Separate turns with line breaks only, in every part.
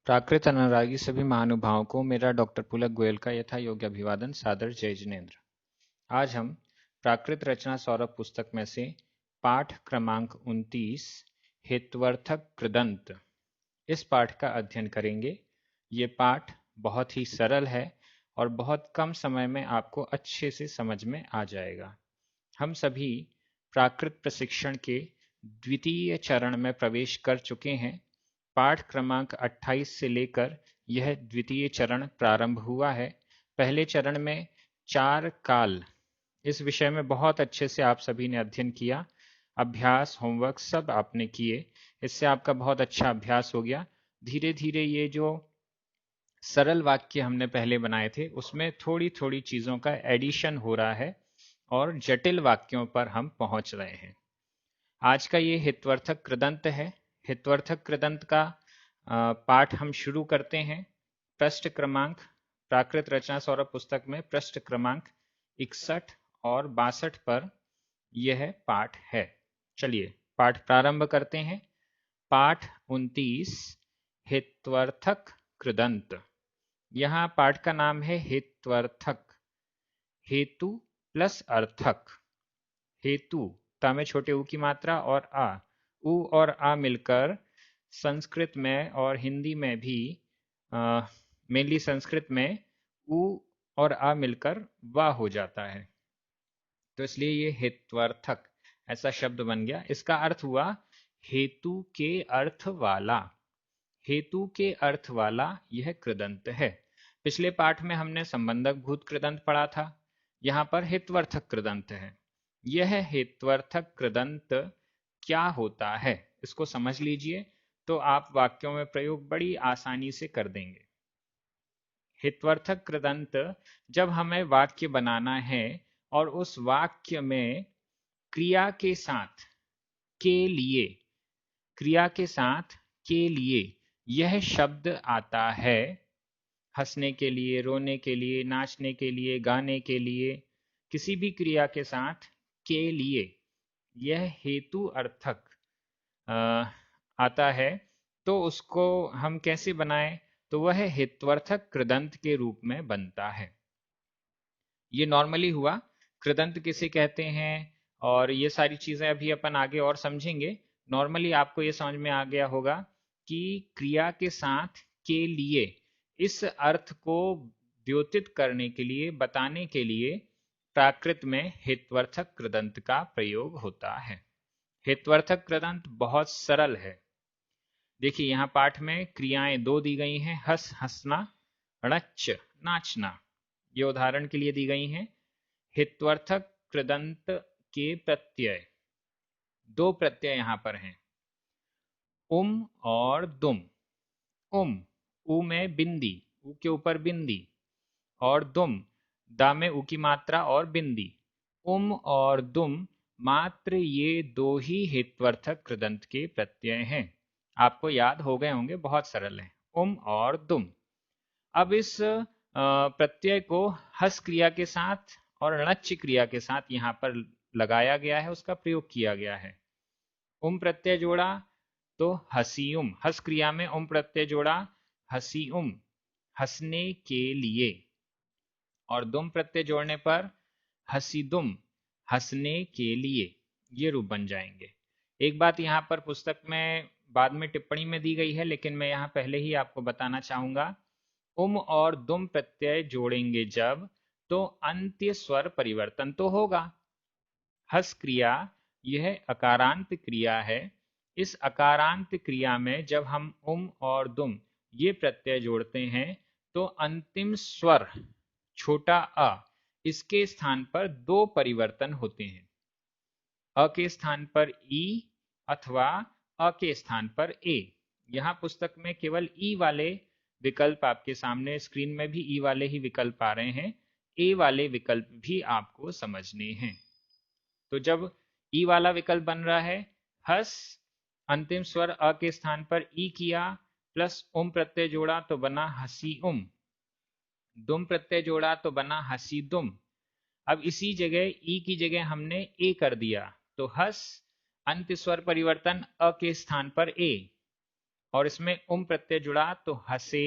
प्राकृत अनुरागी सभी महानुभावों को मेरा डॉक्टर पुलक गोयल का यथा योग्य अभिवादन, सादर जय जिनेन्द्र। आज हम प्राकृत रचना सौरभ पुस्तक में से पाठ क्रमांक 29 हेत्वर्थक कृदंत इस पाठ का अध्ययन करेंगे। ये पाठ बहुत ही सरल है और बहुत कम समय में आपको अच्छे से समझ में आ जाएगा। हम सभी प्राकृत प्रशिक्षण के द्वितीय चरण में प्रवेश कर चुके हैं। पाठ क्रमांक 28 से लेकर यह द्वितीय चरण प्रारंभ हुआ है। पहले चरण में 4 काल इस विषय में बहुत अच्छे से आप सभी ने अध्ययन किया। अभ्यास, होमवर्क सब आपने किए। इससे आपका बहुत अच्छा अभ्यास हो गया। धीरे धीरे ये जो सरल वाक्य हमने पहले बनाए थे उसमें थोड़ी थोड़ी चीजों का एडिशन हो रहा है और जटिल वाक्यों पर हम पहुंच रहे हैं। आज का ये हितवर्थक कृदंत है। हितवर्थक कृदंत का पाठ हम शुरू करते हैं। पृष्ठ क्रमांक प्राकृत रचना सौरभ पुस्तक में पृष्ठ क्रमांक 61 और 62 पर यह पाठ है। चलिए पाठ प्रारंभ करते हैं। पाठ 29 हितवर्थक कृदंत। यहाँ पाठ का नाम है हितवर्थक। हेतु प्लस अर्थक। हेतु ता में छोटे ऊ की मात्रा और आ, ऊ और आ मिलकर संस्कृत में और हिंदी में भी मेनली संस्कृत में ऊ और आ मिलकर वा हो जाता है, तो इसलिए ये हेत्वर्थक ऐसा शब्द बन गया। इसका अर्थ हुआ हेतु के अर्थ वाला। हेतु के अर्थ वाला यह कृदंत है। पिछले पाठ में हमने संबंधक भूत कृदंत पढ़ा था। यहाँ पर हितवर्थक कृदंत है। यह हेत्वर्थक कृदंत क्या होता है इसको समझ लीजिए तो आप वाक्यों में प्रयोग बड़ी आसानी से कर देंगे। हितवर्थक कृदंत जब हमें वाक्य बनाना है और उस वाक्य में क्रिया के साथ के लिए, क्रिया के साथ के लिए यह शब्द आता है। हंसने के लिए, रोने के लिए, नाचने के लिए, गाने के लिए, किसी भी क्रिया के साथ के लिए यह हेतु अर्थक आता है, तो उसको हम कैसे बनाएं? तो वह हितवर्थक कृदंत के रूप में बनता है। ये नॉर्मली हुआ। कृदंत किसे कहते हैं और ये सारी चीजें अभी अपन आगे और समझेंगे। नॉर्मली आपको ये समझ में आ गया होगा कि क्रिया के साथ के लिए इस अर्थ को द्योतित करने के लिए, बताने के लिए प्राकृत में हितवर्थक कृदंत का प्रयोग होता है। हितवर्थक कृदंत बहुत सरल है। देखिए यहाँ पाठ में क्रियाएं 2 दी गई हैं, हंस हंसना, णच नाचना, ये उदाहरण के लिए दी गई हैं। हितवर्थक कृदंत के प्रत्यय, 2 प्रत्यय यहाँ पर हैं, और दुम। उ में बिंदी, उ के ऊपर बिंदी, और दुम दा में उ की मात्रा और बिंदी। और दुम मात्र ये 2 ही हितवर्थक कृदंत के प्रत्यय हैं। आपको याद हो गए होंगे, बहुत सरल है, और दुम। अब इस प्रत्यय को हस क्रिया के साथ और णच क्रिया के साथ यहाँ पर लगाया गया है, उसका प्रयोग किया गया है। प्रत्यय जोड़ा तो हसीउम, हस क्रिया में प्रत्यय जोड़ा हसीउम, हंसने के लिए, और दुम प्रत्यय जोड़ने पर हसीदुम, हंसने के लिए, ये रूप बन जाएंगे। एक बात यहाँ पर पुस्तक में बाद में टिप्पणी में दी गई है, लेकिन मैं यहाँ पहले ही आपको बताना चाहूंगा। और दुम प्रत्यय जोड़ेंगे जब, तो अंत्य स्वर परिवर्तन तो होगा। हस क्रिया यह अकारांत क्रिया है। इस अकारांत क्रिया में जब हम और दुम ये प्रत्यय जोड़ते हैं तो अंतिम स्वर छोटा अ, इसके स्थान पर 2 परिवर्तन होते हैं। अ के स्थान पर ई अथवा अ के स्थान पर ए। यहाँ पुस्तक में केवल ई वाले विकल्प आपके सामने, स्क्रीन में भी ई वाले ही विकल्प आ रहे हैं, ए वाले विकल्प भी आपको समझने हैं। तो जब ई वाला विकल्प बन रहा है, हस अंतिम स्वर अ के स्थान पर ई किया प्लस प्रत्यय जोड़ा तो बना हसी दुम प्रत्यय जोड़ा तो बना हसी दुम। अब इसी जगह ई की जगह हमने ए कर दिया तो हस अंत्य स्वर परिवर्तन अ के स्थान पर ए, और इसमें प्रत्यय जुड़ा तो हसे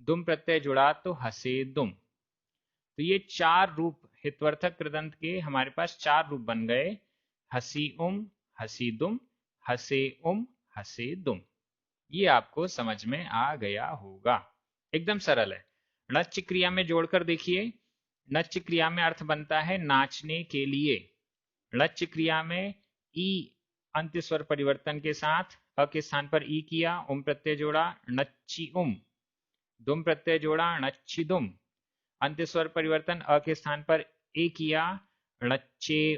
दुम प्रत्यय जुड़ा तो हसे दुम। तो ये चार रूप हितवर्थक कृदंत के हमारे पास चार रूप बन गए, हसी दुम, हसे हसे दुम। ये आपको समझ में आ गया होगा, एकदम सरल है। णच क्रिया में जोड़कर देखिए, नच क्रिया में अर्थ बनता है नाचने के लिए। णच क्रिया में ई अंत्य स्वर परिवर्तन के साथ अ के स्थान पर ई किया, प्रत्यय जोड़ा नच्ची दुम प्रत्यय जोड़ा नच्ची दुम, अंत्य स्वर परिवर्तन अ के स्थान पर ए किया, नच्चे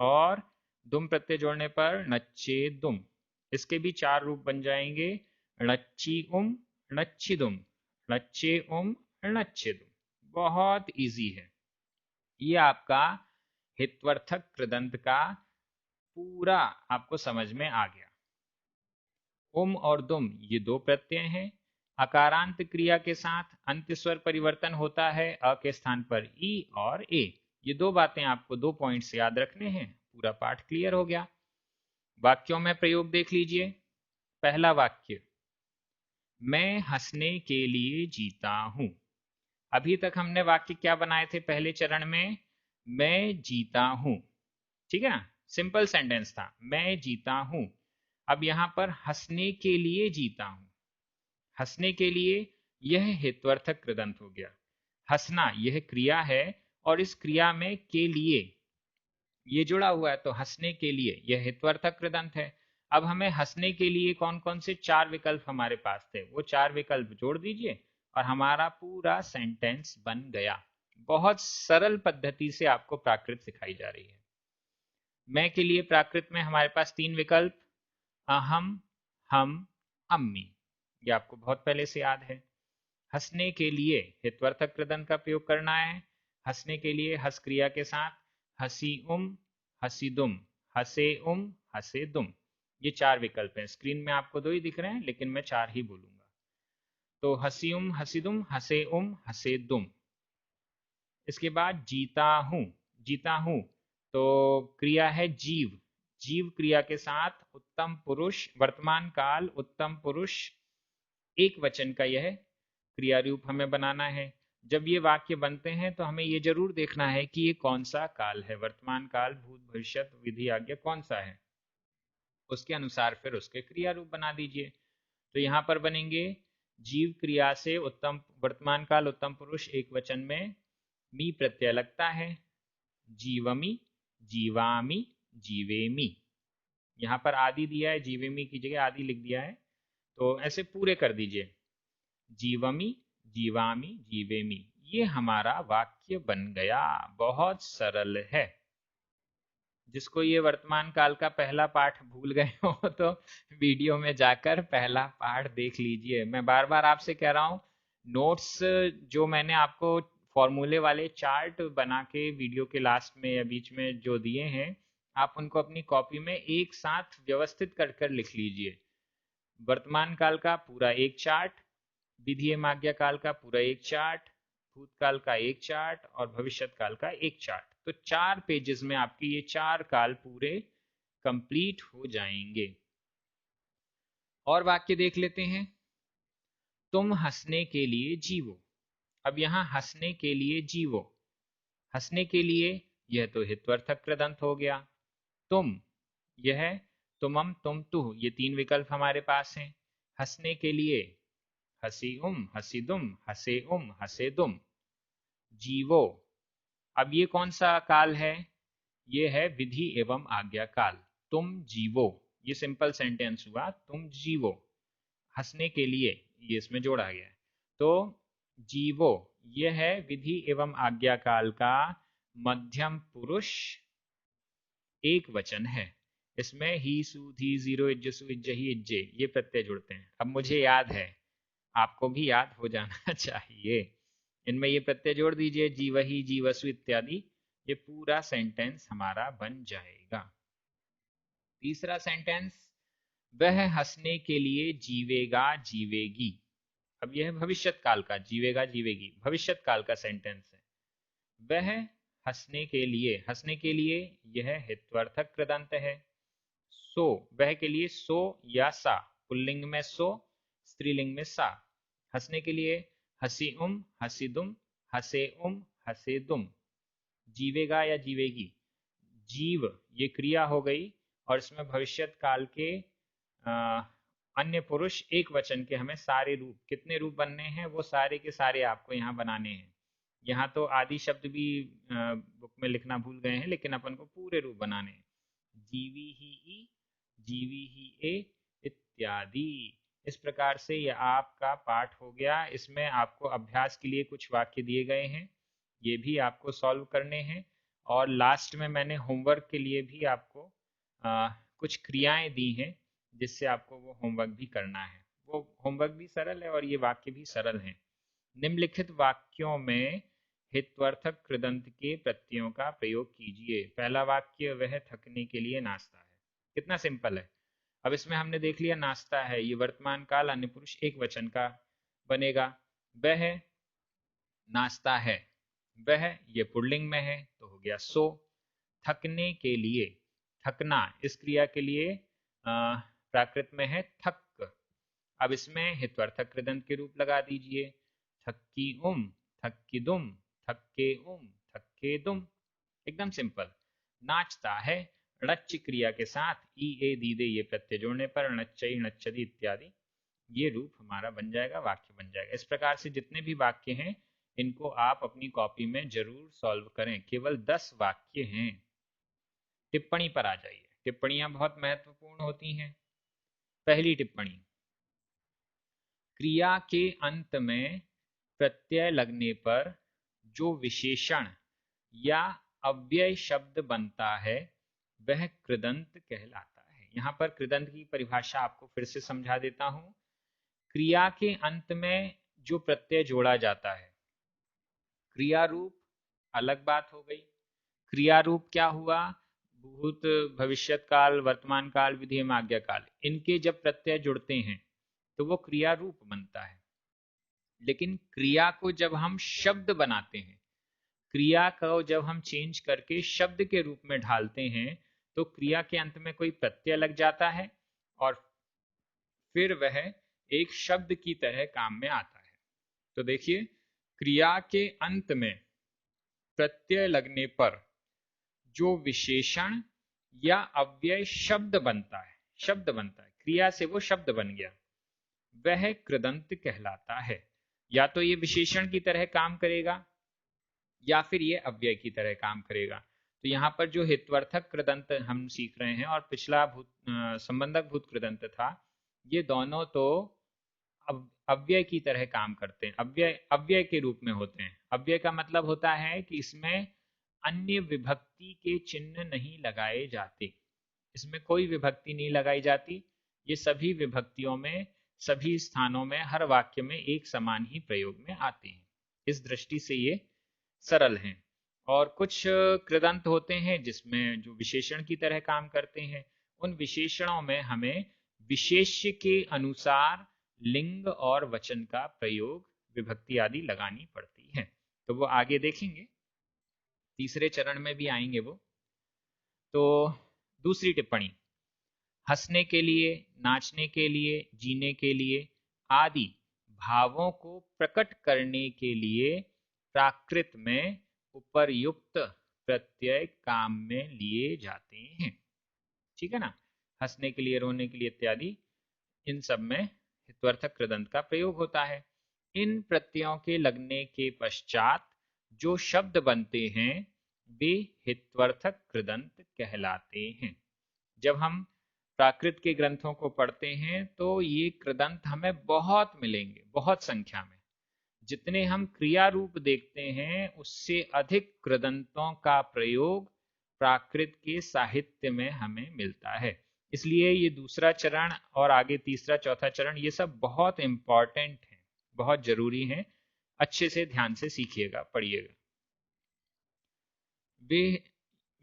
और दुम प्रत्यय जोड़ने पर नच्चे दुम। इसके भी चार रूप बन जाएंगे, नच्ची नच्ची दुम, नच्चे नच्चे दुम। बहुत इजी है। ये आपका हितवर्थक कृदंत का पूरा आपको समझ में आ गया। और दुम ये दो प्रत्यय हैं। अकारांत क्रिया के साथ अंत्य स्वर परिवर्तन होता है अ के स्थान पर ई और ए। ये दो बातें आपको 2 पॉइंट्स याद रखने हैं। पूरा पाठ क्लियर हो गया। वाक्यों में प्रयोग देख लीजिए। पहला वाक्य, मैं हंसने के लिए जीता हूं। अभी तक हमने वाक्य क्या बनाए थे पहले चरण में? मैं जीता हूं, ठीक है ना, सिंपल सेंटेंस था, मैं जीता हूं। अब यहां पर हंसने के लिए जीता हूं, हंसने के लिए, यह हितवर्थक कृदंत हो गया। हंसना यह क्रिया है और इस क्रिया में के लिए ये जुड़ा हुआ है, तो हंसने के लिए यह हितवर्थक कृदंत है। अब हमें हंसने के लिए कौन कौन से चार विकल्प हमारे पास थे, वो चार विकल्प जोड़ दीजिए और हमारा पूरा सेंटेंस बन गया। बहुत सरल पद्धति से आपको प्राकृत सिखाई जा रही है। मैं के लिए प्राकृत में हमारे पास तीन विकल्प, अहम, हम, अम्मी। ये आपको बहुत पहले से याद है। हंसने के लिए हितवर्थक कृदंत का प्रयोग करना है। हंसने के लिए हस क्रिया के साथ हसी हसी दुम, हसे हसे दुम। ये चार विकल्प हैं। स्क्रीन में आपको दो ही दिख रहे हैं, लेकिन मैं चार ही बोलूंगा। तो हसी हसी दुम, हसे दुम। इसके बाद जीता हूं तो क्रिया है जीव। जीव क्रिया के साथ उत्तम पुरुष, वर्तमान काल उत्तम पुरुष एक वचन का यह क्रिया रूप हमें बनाना है। जब ये वाक्य बनते हैं तो हमें ये जरूर देखना है कि ये कौन सा काल है, वर्तमान काल, भूत, भविष्य, विधि, आज्ञा कौन सा है, उसके अनुसार फिर उसके क्रिया रूप बना दीजिए। तो यहाँ पर बनेंगे जीव क्रिया से उत्तम वर्तमान काल उत्तम पुरुष एक वचन में मी प्रत्यय लगता है, जीवमी, जीवामी, जीवेमी। यहाँ पर आदि दिया है, जीवेमी की जगह आदि लिख दिया है, तो ऐसे पूरे कर दीजिए, जीवमी, जीवामी, जीवेमी। ये हमारा वाक्य बन गया। बहुत सरल है। जिसको ये वर्तमान काल का पहला पाठ भूल गए हो तो वीडियो में जाकर पहला पाठ देख लीजिए। मैं बार बार आपसे कह रहा हूँ, नोट्स जो मैंने आपको फॉर्मूले वाले चार्ट बना के वीडियो के लास्ट में या बीच में जो दिए हैं, आप उनको अपनी कॉपी में एक साथ व्यवस्थित कर कर लिख लीजिए। वर्तमान काल का पूरा एक चार्ट, विधि एवं आज्ञा काल का पूरा एक चार्ट, भूतकाल का एक चार्ट और भविष्यत काल का एक चार्ट। तो 4 पेजेस में आपके ये 4 काल पूरे कंप्लीट हो जाएंगे। और वाक्य देख लेते हैं। तुम हंसने के लिए जीवो। अब यहां हंसने के लिए जीवो, हंसने के लिए यह तो हितवर्थक कृदंत हो गया। तुम, यह तुमम, तुम, तुह, ये तीन विकल्प हमारे पास हैं। हंसने के लिए हसी हसी दुम, हसे दुम। जीवो, अब ये कौन सा काल है? ये है विधि एवं आज्ञा काल। तुम जीवो, ये सिंपल सेंटेंस हुआ, तुम जीवो। हंसने के लिए ये इसमें जोड़ा गया है। तो जीवो ये है विधि एवं आज्ञा काल का मध्यम पुरुष एक वचन है। इसमें ही, सु, धी, जीरो, इज्जसु, इज्जही, इज्जे ये प्रत्यय जुड़ते हैं। अब मुझे याद है, आपको भी याद हो जाना चाहिए। इनमें ये प्रत्यय जोड़ दीजिए, जीवही, जीवसु इत्यादि। ये पूरा सेंटेंस हमारा बन जाएगा। तीसरा सेंटेंस, वह हंसने के लिए जीवेगा, जीवेगी। अब यह भविष्यत काल का, जीवेगा, जीवेगी भविष्यत काल का सेंटेंस है। वह हंसने के लिए, हंसने के लिए यह हितवर्थक कृदंत है। सो, वह के लिए सो या सा, पुल्लिंग में सो, स्त्रीलिंग में सा। हंसने के लिए हसी हसीदुम, हसे हसेदुम। जीवेगा या जीवेगी, जीव ये क्रिया हो गई और इसमें भविष्यत काल के अन्य पुरुष एक वचन के हमें सारे रूप, कितने रूप बनने हैं वो सारे के सारे आपको यहाँ बनाने हैं। यहाँ तो आदि शब्द भी बुक में लिखना भूल गए हैं, लेकिन अपन को पूरे रूप बनाने हैं। जीवी ही ई, जीवी ही ए इत्यादि। इस प्रकार से यह आपका पाठ हो गया। इसमें आपको अभ्यास के लिए कुछ वाक्य दिए गए हैं, ये भी आपको सॉल्व करने हैं। और लास्ट में मैंने होमवर्क के लिए भी आपको कुछ क्रियाएं दी हैं, जिससे आपको वो होमवर्क भी करना है। वो होमवर्क भी सरल है और ये वाक्य भी सरल हैं। निम्नलिखित वाक्यों में हित्वर्थक कृदंत के प्रत्ययों का प्रयोग कीजिए। पहला वाक्य, वह थकने के लिए नाचता है। कितना सिंपल है। अब इसमें हमने देख लिया नाचता है, ये वर्तमान काल अन्य पुरुष एक वचन का बनेगा। वह नाचता है, वह ये पुल्लिंग में है तो हो गया सो। थकने के लिए, थकना इस क्रिया के लिए प्राकृत में है थक। अब इसमें हित्वर्थक कृदंत के रूप लगा दीजिए। थक्की थक्कीदुम, थक्के थक्के दुम। एकदम सिंपल। नाचता है, णच्च क्रिया के साथ ई ए दीदे ये प्रत्यय जोड़ने पर णच्चई णच्चदी इत्यादि ये रूप हमारा बन जाएगा, वाक्य बन जाएगा। इस प्रकार से जितने भी वाक्य हैं इनको आप अपनी कॉपी में जरूर सॉल्व करें। केवल 10 वाक्य हैं। टिप्पणी पर आ जाइए। टिप्पणियां बहुत महत्वपूर्ण होती हैं। पहली टिप्पणी, क्रिया के अंत में प्रत्यय लगने पर जो विशेषण या अव्यय शब्द बनता है वह कृदंत कहलाता है। यहां पर कृदंत की परिभाषा आपको फिर से समझा देता हूं। क्रिया के अंत में जो प्रत्यय जोड़ा जाता है, क्रिया रूप अलग बात हो गई। क्रिया रूप क्या हुआ, भूत, भविष्यत काल, वर्तमान काल, विधेय, आज्ञा काल, इनके जब प्रत्यय जुड़ते हैं तो वो क्रिया रूप बनता है। लेकिन क्रिया को जब हम शब्द बनाते हैं, क्रिया को जब हम चेंज करके शब्द के रूप में ढालते हैं तो क्रिया के अंत में कोई प्रत्यय लग जाता है और फिर वह एक शब्द की तरह काम में आता है। तो देखिए, क्रिया के अंत में प्रत्यय लगने पर जो विशेषण या अव्यय शब्द बनता है, शब्द बनता है, क्रिया से वो शब्द बन गया, वह कृदंत कहलाता है। या तो ये विशेषण की तरह काम करेगा या फिर ये अव्यय की तरह काम करेगा। तो यहाँ पर जो हित्वर्थक कृदंत हम सीख रहे हैं और पिछला संबंधक भूत कृदंत था, ये दोनों तो अव्यय की तरह काम करते हैं, अव्यय के रूप में होते हैं। अव्यय का मतलब होता है कि इसमें अन्य विभक्ति के चिन्ह नहीं लगाए जाते, इसमें कोई विभक्ति नहीं लगाई जाती। ये सभी विभक्तियों में, सभी स्थानों में, हर वाक्य में एक समान ही प्रयोग में आते हैं। इस दृष्टि से ये सरल हैं। और कुछ कृदंत होते हैं जिसमें जो विशेषण की तरह काम करते हैं। उन विशेषणों में हमें विशेष्य के अनुसार लिंग और वचन का प्रयोग, विभक्ति आदि लगानी पड़ती है। तो वो आगे देखेंगे, तीसरे चरण में भी आएंगे वो। तो दूसरी टिप्पणी, हंसने के लिए, नाचने के लिए, जीने के लिए आदि भावों को प्रकट करने के लिए प्राकृत में उपर्युक्त प्रत्यय काम में लिए जाते हैं। ठीक है ना। हंसने के लिए, रोने के लिए इत्यादि, इन सब में हित्वर्थक कृदंत का प्रयोग होता है। इन प्रत्ययों के लगने के पश्चात जो शब्द बनते हैं वे हित्वर्थक कृदंत कहलाते हैं। जब हम प्राकृत के ग्रंथों को पढ़ते हैं तो ये कृदंत हमें बहुत मिलेंगे, बहुत संख्या में। जितने हम क्रिया रूप देखते हैं उससे अधिक कृदंतों का प्रयोग प्राकृत के साहित्य में हमें मिलता है। इसलिए ये दूसरा चरण और आगे तीसरा चौथा चरण, ये सब बहुत इंपॉर्टेंट है, बहुत जरूरी है। अच्छे से ध्यान से सीखिएगा, पढ़िएगा।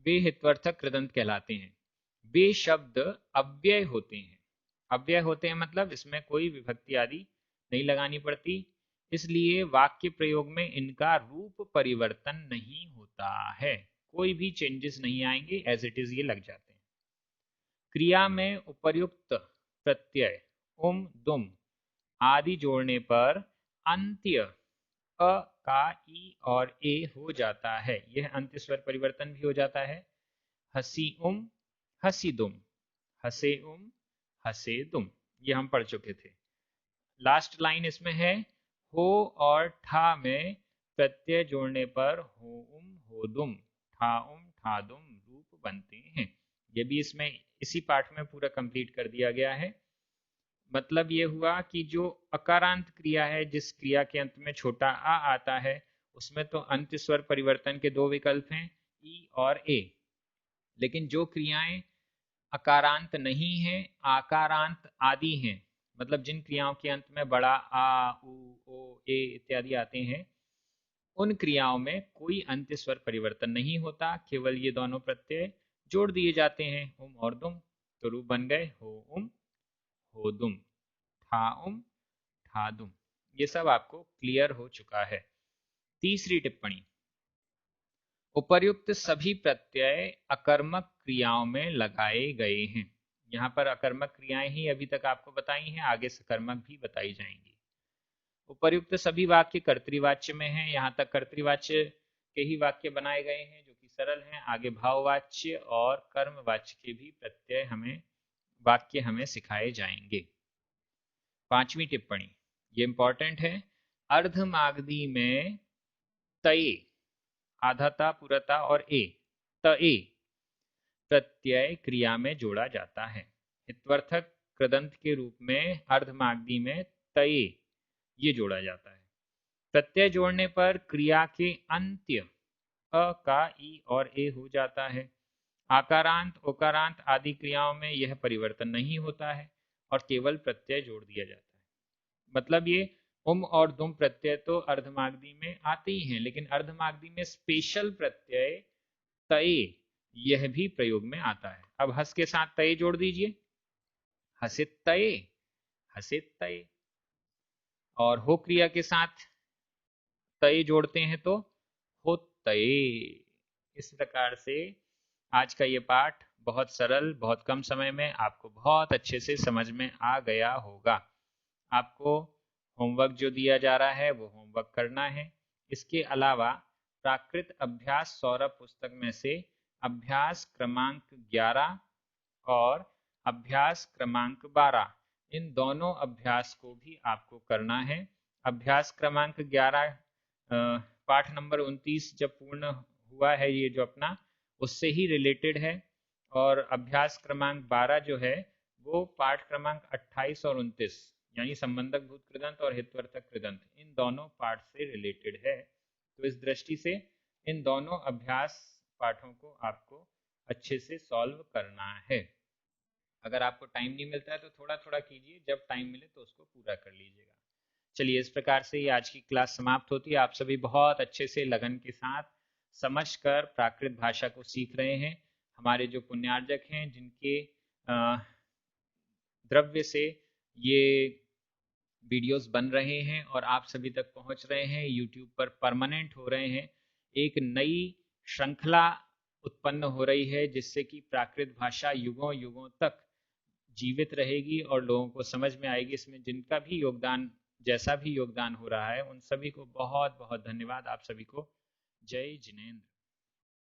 वे हित्वर्थक कृदंत कहलाते हैं। वे शब्द अव्यय होते हैं। अव्यय होते हैं मतलब इसमें कोई विभक्ति आदि नहीं लगानी पड़ती, इसलिए वाक्य प्रयोग में इनका रूप परिवर्तन नहीं होता है, कोई भी चेंजेस नहीं आएंगे, एज इट इज ये लग जाते हैं। क्रिया में उपर्युक्त प्रत्यय उम, दुम आदि जोड़ने पर अंत्य अ का ई और ए हो जाता है। यह अंत्य स्वर परिवर्तन भी हो जाता है। हसी उम, हसी दुम, हसे उम, हसे दुम, ये हम पढ़ चुके थे। लास्ट लाइन इसमें है, हो और ठा में प्रत्यय जोड़ने पर हो उम, हो दुम, ठा उम, ठा दुम रूप बनते हैं। ये भी इसमें इसी पाठ में पूरा कंप्लीट कर दिया गया है। मतलब ये हुआ कि जो अकारांत क्रिया है, जिस क्रिया के अंत में छोटा आ आता है, उसमें तो अंत्य स्वर परिवर्तन के दो विकल्प हैं, ई और ए। लेकिन जो क्रियाएं अकारांत नहीं है, आकारांत आदि हैं, मतलब जिन क्रियाओं के अंत में बड़ा आ, उ, ओ, ए इत्यादि आते हैं, उन क्रियाओं में कोई अंत्य स्वर परिवर्तन नहीं होता, केवल ये दोनों प्रत्यय जोड़ दिए जाते हैं, उम और दुम, तो रूप बन गए हो उम, हो दुम, ठा उम, ठा दुम। ये सब आपको क्लियर हो चुका है। तीसरी टिप्पणी, उपर्युक्त सभी प्रत्यय अकर्मक क्रियाओं में लगाए गए हैं। यहाँ पर अकर्मक क्रियाएं ही अभी तक आपको बताई हैं, आगे सकर्मक भी बताई जाएंगी। उपर्युक्त सभी वाक्य कर्तृवाच्य में हैं। यहाँ तक कर्तृवाच्य के ही वाक्य बनाए गए हैं जो कि सरल हैं। आगे भाववाच्य और कर्मवाच्य के भी प्रत्यय वाक्य हमें सिखाए जाएंगे। पांचवी टिप्पणी, ये इंपॉर्टेंट है। अर्धमागधी में तय, आधाता, पुरता और ए, तए प्रत्यय क्रिया में जोड़ा जाता है। हित्वर्थक कृदंत के रूप में अर्धमागधी में तये ये जोड़ा जाता है। प्रत्यय जोड़ने पर क्रिया के अंत्य अ का ई और ए हो जाता है। आकारांत, ओकारांत आदि क्रियाओं में यह परिवर्तन नहीं होता है और केवल प्रत्यय जोड़ दिया जाता है। मतलब ये उम और दुम प्रत्यय तो अर्धमागधी में आते ही हैं, लेकिन अर्धमागधी में स्पेशल प्रत्यय तय यह भी प्रयोग में आता है। अब हस के साथ तय जोड़ दीजिए, हसित तय, हसित तय। और हो क्रिया के साथ तय जोड़ते हैं तो हो तय। इस प्रकार से आज का ये पाठ बहुत सरल, बहुत कम समय में आपको बहुत अच्छे से समझ में आ गया होगा। आपको होमवर्क जो दिया जा रहा है वो होमवर्क करना है। इसके अलावा प्राकृत अभ्यास सौरभ पुस्तक में से अभ्यास क्रमांक 11 और अभ्यास क्रमांक 12, इन दोनों अभ्यास को भी आपको करना है। अभ्यास क्रमांक 11 पाठ नंबर 29 जब पूर्ण हुआ है, ये जो अपना उससे ही रिलेटेड है, और अभ्यास क्रमांक 12 जो है वो पाठ क्रमांक 28 और 29 यानी संबंधक भूत कृदंत और हितवर्थक कृदंत, इन दोनों पाठ से रिलेटेड है। तो इस दृष्टि से इन दोनों अभ्यास पाठों को आपको अच्छे से सॉल्व करना है। अगर आपको टाइम नहीं मिलता है तो थोड़ा थोड़ा कीजिए, जब टाइम मिले तो उसको पूरा कर लीजिएगा। चलिए, इस प्रकार से ये आज की क्लास समाप्त होती है। आप सभी बहुत अच्छे से लगन के साथ समझकर प्राकृत भाषा को सीख रहे हैं। हमारे जो पुण्यार्जक हैं, जिनके द्रव्य से ये वीडियोस बन रहे हैं और आप सभी तक पहुंच रहे हैं, यूट्यूब पर परमानेंट हो रहे हैं, एक नई श्रृंखला उत्पन्न हो रही है जिससे कि प्राकृत भाषा युगों युगों तक जीवित रहेगी और लोगों को समझ में आएगी। इसमें जिनका भी योगदान, जैसा भी योगदान हो रहा है, उन सभी को बहुत बहुत धन्यवाद। आप सभी को जय जिनेंद्र।